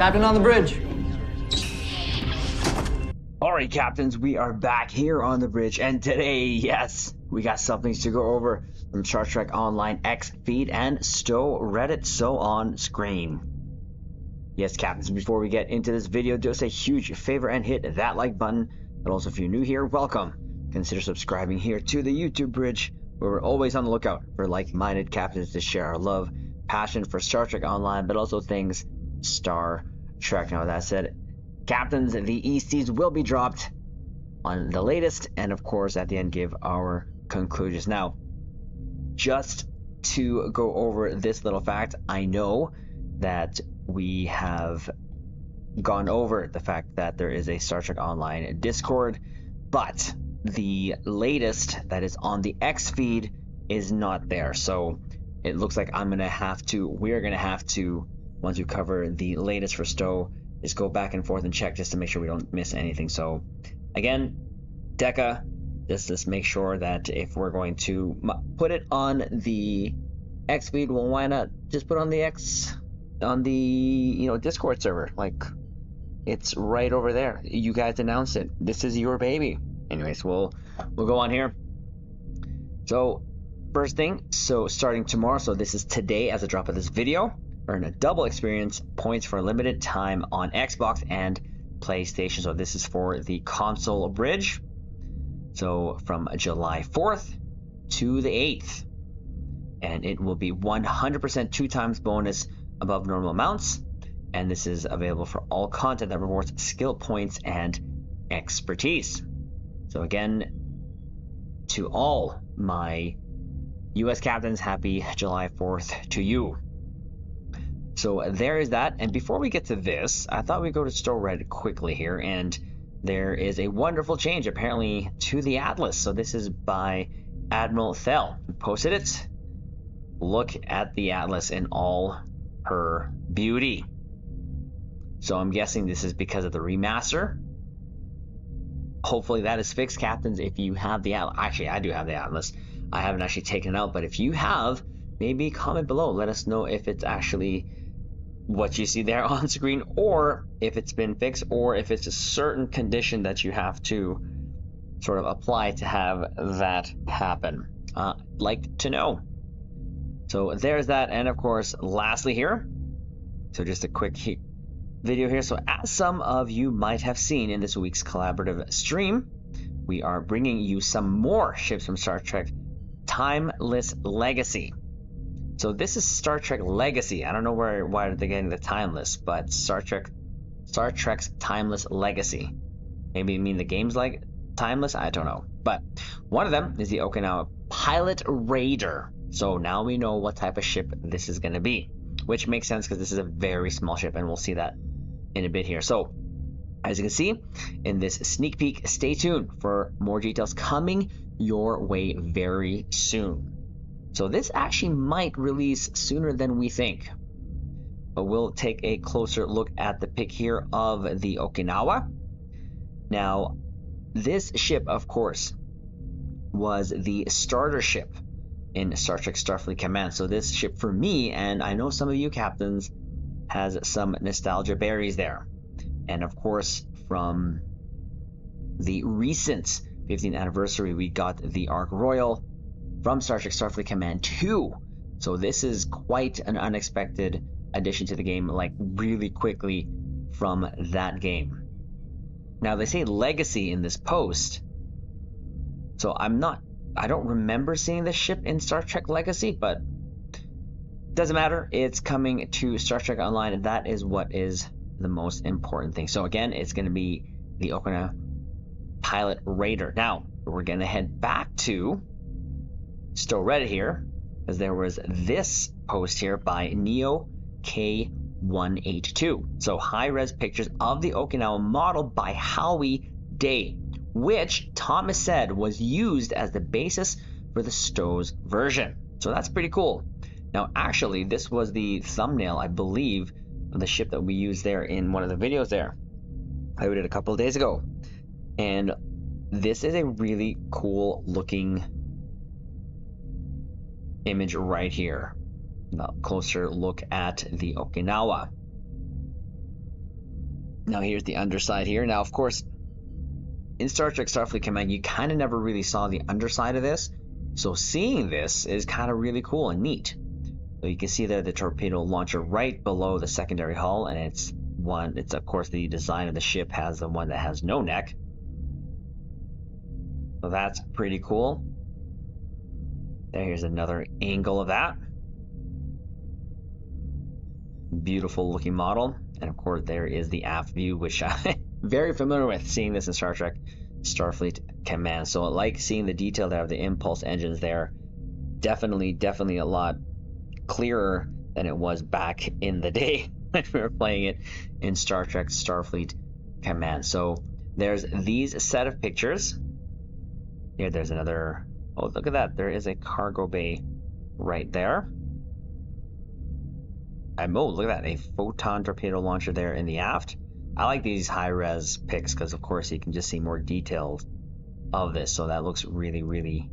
Captain on the bridge. Alright, captains, we are back here on the bridge, and today, yes, we got something to go over from Star Trek Online X feed and Stowe Reddit, so on screen. Yes, captains, before we get into this video, do us a huge favor and hit that like button. But also, if you're new here, welcome. Consider subscribing here to the YouTube bridge, where we're always on the lookout for like-minded captains to share our love, passion for Star Trek Online, but also things Star Trek. Now, with that said, captains, the ECs will be dropped on the latest, and of course, at the end, give our conclusions. Now, just to go over this little fact, I know that we have gone over the fact that there is a Star Trek Online Discord, but the latest that is on the X feed is not there. So it looks like we're gonna have to, once we cover the latest for Stowe, just go back and forth and check just to make sure we don't miss anything. So again, Deca, just make sure that if we're going to put it on the X feed, well, why not just put on the Discord server? Like, it's right over there. You guys announced it. This is your baby. Anyways, we'll go on here. So first thing, so starting tomorrow, so this is today as a drop of this video, earn a double experience points for a limited time on Xbox and PlayStation. So this is for the console bridge. So from July 4th to the 8th. And it will be 100% 2 times bonus above normal amounts. And this is available for all content that rewards skill points and expertise. So again, to all my US captains, happy July 4th to you. So there is that. And before we get to this, I thought we'd go to Stowe Reddit quickly here. And there is a wonderful change apparently to the Atlas. So this is by Admiral Thel, who posted it. Look at the Atlas in all her beauty. So I'm guessing this is because of the remaster. Hopefully that is fixed, captains. If you have the Atlas, actually I do have the Atlas. I haven't actually taken it out, but if you have, maybe comment below. Let us know if it's actually what you see there on screen, or if it's been fixed, or if it's a certain condition that you have to sort of apply to have that happen. Like to know. So there's that, and of course, lastly here, so just a quick video here. So as some of you might have seen in this week's collaborative stream, we are bringing you some more ships from Star Trek Timeless Legacy. So this is Star Trek Legacy. I don't know why they're getting the Timeless, but Star Trek's Timeless Legacy. Maybe you mean the game's like Timeless? I don't know. But one of them is the Okinawa Pilot Raider. So now we know what type of ship this is going to be, which makes sense because this is a very small ship, and we'll see that in a bit here. So as you can see in this sneak peek, stay tuned for more details coming your way very soon. So this actually might release sooner than we think, but we'll take a closer look at the pic here of the Okinawa. Now, this ship, of course, was the starter ship in Star Trek Starfleet Command. So this ship for me, and I know some of you captains, has some nostalgia berries there. And of course, from the recent 15th anniversary, we got the Ark Royal from Star Trek Starfleet Command 2. So this is quite an unexpected addition to the game, like really quickly from that game. Now they say Legacy in this post, so I don't remember seeing this ship in Star Trek Legacy, but doesn't matter. It's coming to Star Trek Online, and that is what is the most important thing. So again, it's going to be the Okinawa Pilot Raider. Now we're going to head back to Stowe Reddit here, because there was this post here by Neo K182. So high-res pictures of the Okinawa model by Howie Day, which Thomas said was used as the basis for the Stowe's version. So that's pretty cool. Now, actually, this was the thumbnail, I believe, of the ship that we used there in one of the videos there I did a couple of days ago. And this is a really cool looking image right here. A closer look at the Okinawa. Now here's the underside here. Now, of course, in Star Trek Starfleet Command, you kind of never really saw the underside of this. So seeing this is kind of really cool and neat. So you can see there the torpedo launcher right below the secondary hull, and it's of course the design of the ship has the one that has no neck. So that's pretty cool. Here's another angle of that. Beautiful looking model. And of course there is the aft view, which I'm very familiar with, seeing this in Star Trek Starfleet Command. So I like seeing the detail there of the impulse engines there. Definitely a lot clearer than it was back in the day when we were playing it in Star Trek Starfleet Command. So there's these set of pictures. Here there's another, oh look at that, there is a cargo bay right there. And oh look at that, a photon torpedo launcher there in the aft. I like these high-res pics because of course you can just see more details of this, so that looks really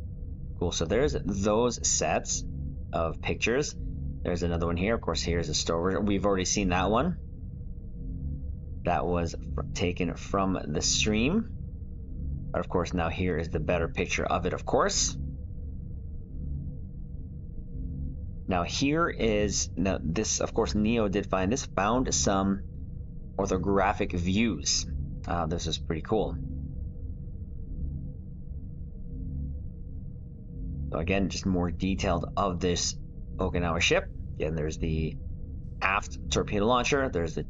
cool. So there's those sets of pictures. There's another one here. Of course, here's a stover. We've already seen that one. That was taken from the stream. But of course, now here is the better picture of it, of course. Now here is, now this, of course, Neo did find this, found some orthographic views. This is pretty cool. So again, just more detailed of this Okinawa ship. Again, there's the aft torpedo launcher. There's the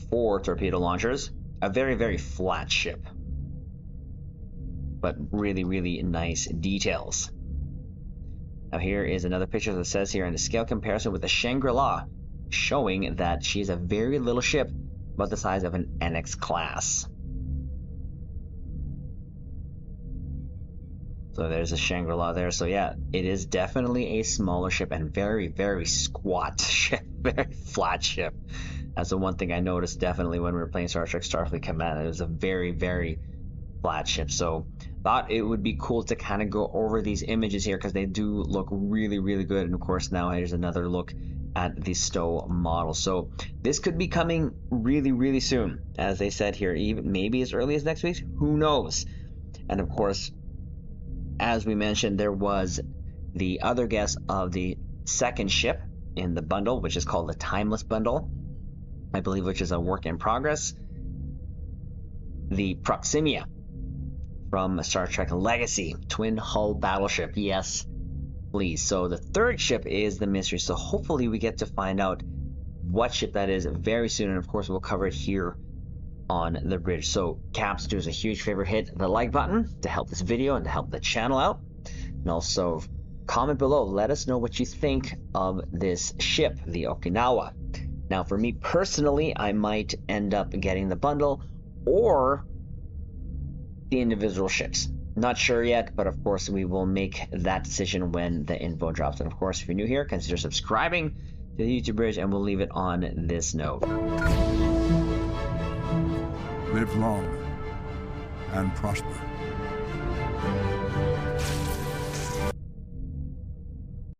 4 torpedo launchers. A very flat ship, but really nice details. Now here is another picture that says here in a scale comparison with the Shangri-La, showing that she's a very little ship, about the size of an NX class. So there's a Shangri-La there. So yeah, it is definitely a smaller ship and very squat ship, very flat ship. That's the one thing I noticed definitely when we were playing Star Trek Starfleet Command. It was a very flat ship. So thought it would be cool to kind of go over these images here because they do look really good. And of course now here's another look at the STOW model. So this could be coming really soon, as they said here, even maybe as early as next week, who knows. And of course, as we mentioned, there was the other guest of the second ship in the bundle, which is called the Timeless Bundle, I believe, which is a work in progress. The Proximia from Star Trek Legacy, twin hull battleship. Yes, please. So the third ship is the mystery. So hopefully we get to find out what ship that is very soon. And of course, we'll cover it here on the bridge. So Caps, do us a huge favor, hit the like button to help this video and to help the channel out. And also comment below, let us know what you think of this ship, the Okinawa. Now for me personally, I might end up getting the bundle or the individual ships. Not sure yet, but of course we will make that decision when the info drops. And of course, if you're new here, consider subscribing to the YouTube Bridge, and we'll leave it on this note. Live long and prosper.